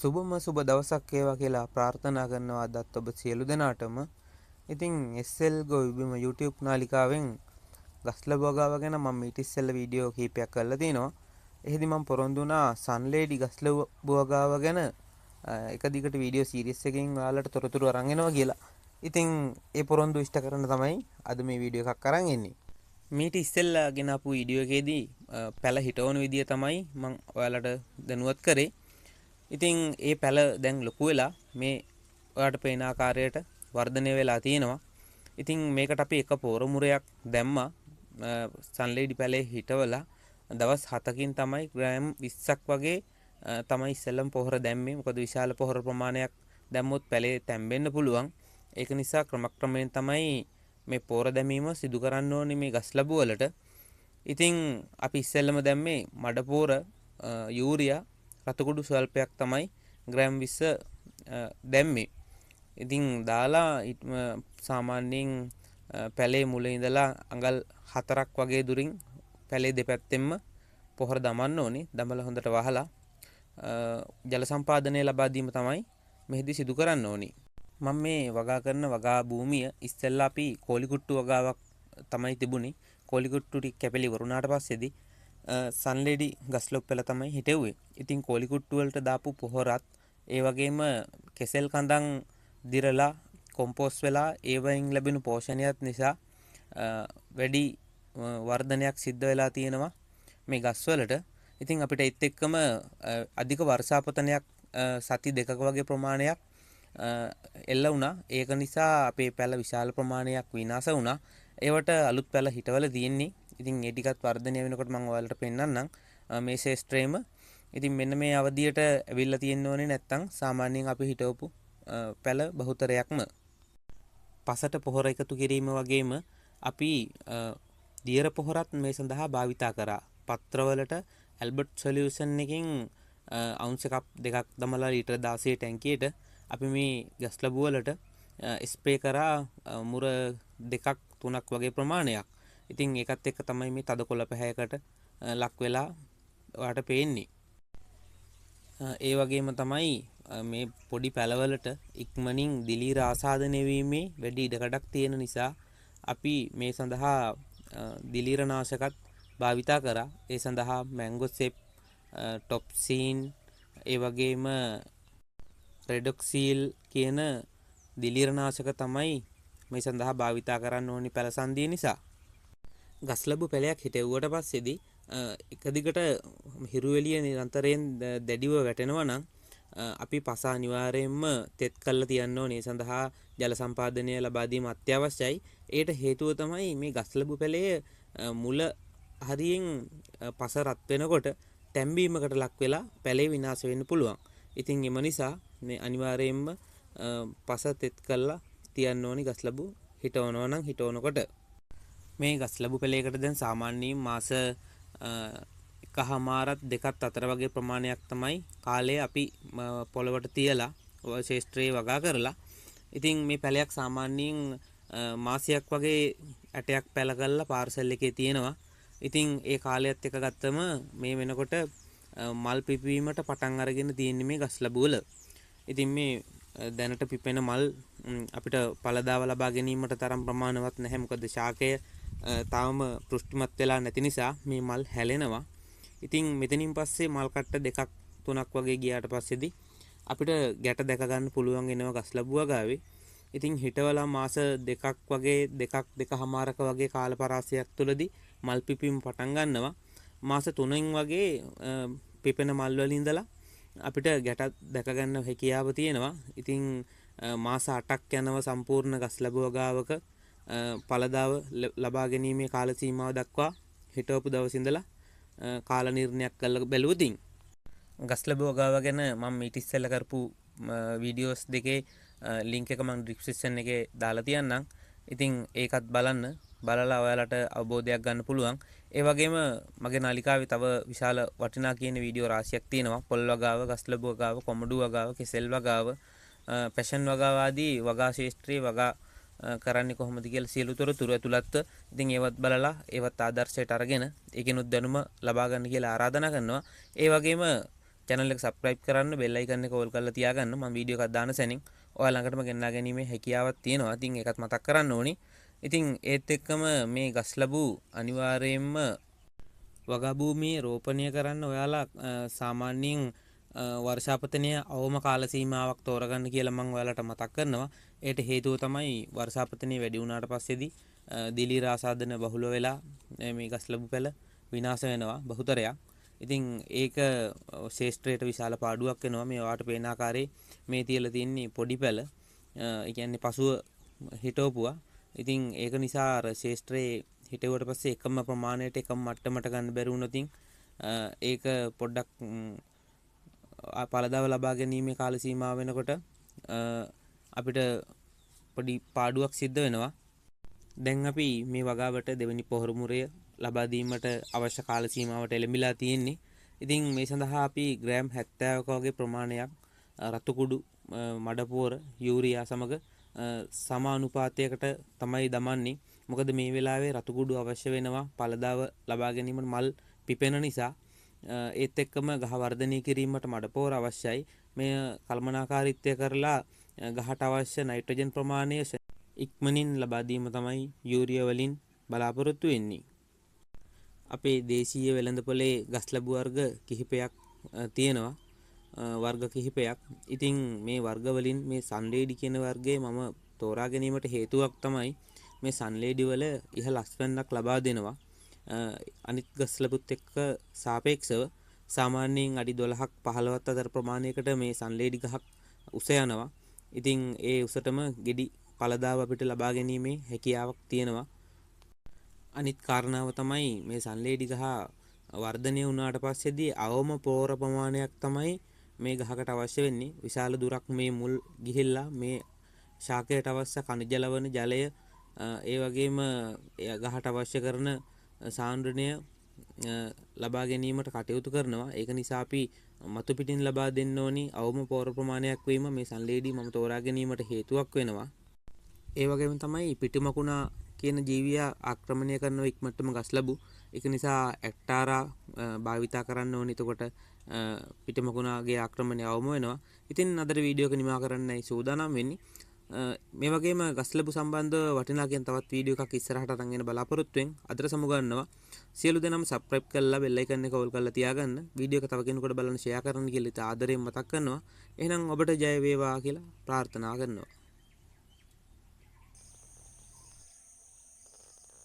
සුබම සුබ දවසක් වේවා කියලා ප්‍රාර්ථනා කරනවා අදත් ඔබ සියලු දෙනාටම. ඉතින් SL Go විබිම YouTube නාලිකාවෙන් ගස්ලබ වගාව ගැන මම ඊට ඉස්සෙල්ලා වීඩියෝ කීපයක් කරලා තිනවා. එහෙදි මම පොරොන්දු වුණා සන්ලේඩි ගස්ලබ වගාව ගැන එක දිගට වීඩියෝ සීරීස් එකකින් ඔයාලට තොරතුරු අරන් එනවා කියලා. ඉතින් ඒ පොරොන්දු ඉෂ්ට කරන තමයි අද මේ වීඩියෝ එකක් අරන් එන්නේ. මීට ඉස්සෙල්ලා ගෙන ආපු වීඩියෝ එකේදී පැල හිටවන විදිය තමයි මම ඔයාලට දැනුවත් කරේ. ඉතින් ඒ පැල දැන් ලොකු වෙලා මේ ඔයාලට පේන ආකාරයට වර්ධනය වෙලා තියෙනවා. ඉතින් මේකට අපි එක පෝරමුරයක් දැම්මා සන්ලේඩි පැලේ හිටවලා දවස් 7කින් තමයි ග්‍රෑම් 20ක් වගේ තමයි ඉස්සෙල්ලම පොහොර දැම්මේ. මොකද විශාල පොහොර ප්‍රමාණයක් දැම්මොත් පැලේ තැම්බෙන්න පුළුවන්. ඒක නිසා ක්‍රමක්‍රමයෙන් තමයි මේ පෝර දැමීම සිදු කරන්න ඕනේ මේ ගස්ලබු වලට. ඉතින් අපි ඉස්සෙල්ලම දැම්මේ මඩ පෝර යූරියා රතුකුඩු ස්වල්පයක් තමයි ග්‍රෑම් 20 දැම්මේ. ඉතින් දාලා සාමාන්‍යයෙන් පැලේ මුල ඉඳලා අඟල් 4ක් වගේ දුරින් පැලේ දෙපැත්තෙන්ම පොහොර දමන්න ඕනේ. දමලා හොඳට වහලා ජල සම්පාදනය ලබා දීම තමයි මෙහිදී සිදු කරන්න ඕනේ. මම මේ වගා කරන වගා භූමිය ඉස්සෙල්ලා අපි කෝලිකුට්ටු වගාවක් තමයි තිබුණේ. කෝලිකුට්ටු ටික කැපිලි වරුණාට පස්සේදී සන්ලේඩි ගස්ලොප් පෙළ තමයි හිටෙව්වේ. ඉතින් කෝලිකුට්ටු වලට දාපු පොහොරත් ඒ වගේම කෙසෙල් කඳන් දිරලා කොම්පෝස්ට් වෙලා ඒවයින් ලැබෙන පෝෂණයත් නිසා වැඩි වර්ධනයක් සිද්ධ වෙලා තියෙනවා මේ ගස්වලට. ඉතින් අපිට ඒත් එක්කම අධික වර්ෂාපතනයක් සති දෙකක වගේ ප්‍රමාණයක් එල්ල වුණා. ඒක නිසා අපේ පැල විශාල ප්‍රමාණයක් විනාශ වුණා. ඒවට අලුත් පැල හිටවල තියෙන්නේ. ඉතින් ඒ ටිකත් වර්ධනය වෙනකොට මම ඔයාලට පෙන්නන්නම් මේ ශේෂ්ත්‍රයේම. ඉතින් මෙන්න මේ අවධියට ඇවිල්ලා තියෙන්න ඕනේ නැත්තම් සාමාන්‍යයෙන් අපි හිටවපු පැල බහුතරයක්ම පසට පොහොර එකතු කිරීම වගේම අපි දියර පොහොරත් මේ සඳහා භාවිතා කරා. පත්‍රවලට ඇල්බර්ට් සොලියුෂන් එකකින් අවුන්ස් එකක් දෙකක් දමලා ලීටර් 16 ටැංකියට අපි මේ ගස්ලබු වලට ස්ප්‍රේ කරා මුර 2ක් 3ක් වගේ ප්‍රමාණයක්. ඉතින් ඒකත් එක්ක තමයි මේ තද කොළ පැහැයකට ලක් වෙලා ඔයාට පේන්නේ. ඒ වගේම තමයි මේ පොඩි පැලවලට ඉක්මනින් දිලීර ආසාදනය වීමේ වැඩි ඉඩකඩක් තියෙන නිසා අපි මේ සඳහා දිලීර නාශකත් භාවිතා කරා. ඒ සඳහා මැංගෝසෙප්, ටොප්සීන්, ඒ වගේම රෙඩොක්සීල් කියන දිලීර නාශක තමයි මේ සඳහා භාවිතා කරන්න ඕනි පැල සංදිය නිසා. ගස්ලබු පැලයක් හිටෙව්වට පස්සේදී එක දිගට හිරු එළිය නිරන්තරයෙන් දැඩිව වැටෙනවා නම් අපි පස අනිවාර්යයෙන්ම තෙත් කරලා තියන්න ඕනේ. ඒ සඳහා ජල සම්පාදනය ලබා දීම අත්‍යවශ්‍යයි. ඒට හේතුව තමයි මේ ගස්ලබු පැලයේ මුල හරියෙන් පස රත් වෙනකොට තැම්බීමකට ලක් වෙලා පැලේ විනාශ වෙන්න පුළුවන්. ඉතින් එම නිසා මේ අනිවාර්යයෙන්ම පස තෙත් කරලා තියන්න ඕනි ගස්ලබු හිටවනවා නම් හිටවනකොට. මේ ගස්ලබු පැලයකට දැන් සාමාන්‍යයෙන් මාස එකහමාරත් දෙකත් අතර වගේ ප්‍රමාණයක් තමයි කාලය අපි පොළවට තියලා ශේෂ්ත්‍රයේ වගා කරලා. ඉතින් මේ පැලයක් සාමාන්‍යයෙන් මාසයක් වගේ ඇටයක් පැල කරලා පාර්සල් එකේ තියෙනවා. ඉතින් ඒ කාලයත් එක ගත්තම මේ වෙනකොට මල් පිපීමට පටන් අරගෙන තියෙන්නේ මේ ගස්ලබු වල. ඉතින් මේ දැනට පිපෙන මල් අපිට ඵලදාව ලබා ගැනීමට තරම් ප්‍රමාණවත් නැහැ. මොකද ශාකය තාම පෘෂ්ටිමත් වෙලා නැති නිසා මේ මල් හැලෙනවා. ඉතින් මෙතනින් පස්සේ මල් කට්ට දෙකක් තුනක් වගේ ගියාට පස්සේදී අපිට ගැට දැක ගන්න පුළුවන් වෙනවා ගස්ලබු වගාවේ. ඉතින් හිටවලා මාස දෙකක් වගේ දෙකමාරක වගේ කාල පරාසයක් තුලදී මල් පිපීම පටන් ගන්නවා. මාස 3න් වගේ පිපෙන මල් වල ඉඳලා අපිට ගැට දැක ගන්න හැකියාව තියෙනවා. ඉතින් මාස 8ක් යනව සම්පූර්ණ ගස්ලබු වගාවක ඵලදාව ලබා ගැනීමේ කාල සීමාව දක්වා හිටවපු දවස් ඉඳලා කාල නිර්ණයක් කරලා බැලුවොතින් ගස්ලබු වගාව ගැන මම ඊට ඉස්සෙල්ලා කරපු වීඩියෝස් දෙකේ ලින්ක් එක මම ඩිස්ක්‍රිප්ෂන් එකේ දාලා තියන්නම්. ඉතින් ඒකත් බලලා ඔයාලට අවබෝධයක් ගන්න පුළුවන්. ඒ වගේම මගේ නාලිකාවේ තව විශාල වටිනා කියන වීඩියෝ රාශියක් තියෙනවා. පොල් වගාව, ගස්ලබු වගාව, කොමඩු වගාව, කෙසෙල් වගාව, පැෂන් වගාව ආදී වගා ශේෂ්ත්‍රයේ වගා කරන්නේ කොහොමද කියලා සියලු තොරතුරු ඇතුළත්ව. ඉතින් ඒවත් බලලා ඒවත් ආදර්ශයට අරගෙන ඒකිනුත් දැනුම ලබා ගන්න කියලා ආරාධනා කරනවා. ඒ වගේම channel එක subscribe කරන්න, bell icon එක all කරලා තියාගන්න. මම වීඩියෝ එකක් දාන සැනින් ඔයාලා ළඟටම ගෙන්නා ගැනීමේ හැකියාවක් තියෙනවා. ඉතින් ඒකත් මතක් කරන්න ඕනි. ඉතින් ඒත් එක්කම මේ ගස් ලැබූ අනිවාර්යයෙන්ම වගා භූමියේ රෝපණය කරන්න ඔයාලා සාමාන්‍යයෙන් වර්ෂාපතනය අවම කාල සීමාවක් තෝරගන්න කියලා මම ඔයාලට මතක් කරනවා. ඒට හේතුව තමයි වර්ෂාපතනය වැඩි වුණාට පස්සේදී දිලීර ආසාදන බහුල වෙලා මේ ගස් ලැබු පැල විනාශ වෙනවා බහුතරයක්. ඉතින් ඒක ශේෂ්ත්‍රයට විශාල පාඩුවක් වෙනවා. මේ ඔයාලට පේන ආකාරයේ මේ තියලා තියෙන්නේ පොඩි පැල. ඒ කියන්නේ පසුව හිටවපුවා. ඉතින් ඒක නිසා අර ශේෂ්ත්‍රයේ හිටුවට පස්සේ එකම ප්‍රමාණයට එකම මට්ටමට ගන්න බැරි වුණොත් ඒක පොඩ්ඩක් පළදාව ලබා ගැනීමේ කාල සීමාව වෙනකොට අපිට පොඩි පාඩුවක් සිද්ධ වෙනවා. දැන් අපි මේ වගාවට දෙවෙනි පොහොර මුරය ලබා දීමට අවශ්‍ය කාල සීමාවට එළඹිලා තියෙන්නේ. ඉතින් මේ සඳහා අපි ග්‍රෑම් 70ක වගේ ප්‍රමාණයක් රතු කුඩු මඩපෝර යූරියා සමග සමානුපාතයකට තමයි දමන්නේ. මොකද මේ වෙලාවේ රතු කුඩු අවශ්‍ය වෙනවා පළදාව ලබා ගැනීමට මල් පිපෙන නිසා. ඒත් එක්කම ගහ වර්ධනය කිරීමට මඩපෝර අවශ්‍යයි. මේ කල්පනාකාරීත්වය කරලා ගහට අවශ්‍ය නයිට්‍රජන් ප්‍රමාණය ඉක්මනින් ලබා දීම තමයි යූරියා වලින් බලාපොරොත්තු වෙන්නේ. අපේ දේශීය වෙළඳපොලේ ගස් ලැබු වර්ග කිහිපයක් තියෙනවා. වර්ග කිහිපයක්. ඉතින් මේ වර්ග වලින් මේ සන්ලේඩි කියන වර්ගය මම තෝරා ගැනීමට හේතුවක් තමයි මේ සන්ලේඩි වල ඉහළ අස්වැන්නක් ලබා දෙනවා. අනිත් ගස් ලැබුත් එක්ක සාපේක්ෂව සාමාන්‍යයෙන් අඩි 12ක් 15ක් අතර ප්‍රමාණයකට මේ සන්ලේඩි ගහක් උස යනවා. ඉතින් ඒ උසටම ගෙඩි පළදාව අපිට ලබා ගැනීමේ හැකියාවක් තියෙනවා. අනිත් කාරණාව තමයි මේ සන්ලේඩි ගහ වර්ධනය වුණාට පස්සේදී අවම පෝර ප්‍රමාණයක් තමයි මේ ගහකට අවශ්‍ය වෙන්නේ. විශාල දුරක් මේ මුල් ගිහිල්ලා මේ ශාකයට අවශ්‍ය කනිජ ලවණ ජලය ඒ වගේම ගහට අවශ්‍ය කරන සාන්ද්‍රණය ලබා ගැනීමට කටයුතු කරනවා. ඒක නිසා අපි මතු පිටින් ලබා දෙන්න ඕනි අවම පෝර ප්‍රමාණයක් වීම මේ සන්ලේඩි මම තෝරා ගැනීමට හේතුවක් වෙනවා. ඒ වගේම තමයි පිටිමකුණා කියන ජීවියා ආක්‍රමණය කරන ඉක්මනටම ගස් ලැබු. ඒක නිසා ඇක්ටාරා භාවිතා කරන්න ඕනි. එතකොට පිටිමකුණාගේ ආක්‍රමණය අවම වෙනවා. ඉතින් අදට වීඩියෝ එක නිමා කරන්නයි සූදානම් වෙන්නේ. මේ වගේම ගස් ලැබු සම්බන්ධව වටිනා කියන තවත් වීඩියෝ එකක් ඉස්සරහට අරන් එන බලාපොරොත්තු වෙන. අදට සමුගන්නවා. සියලු දෙනාම subscribe කරලා bell icon එක all කරලා තියාගන්න. වීඩියෝ එක තව කෙනෙකුට බලන්න share කරන්න කියලා ආදරයෙන් මතක් කරනවා. එහෙනම් ඔබට ජය වේවා කියලා ප්‍රාර්ථනා කරනවා.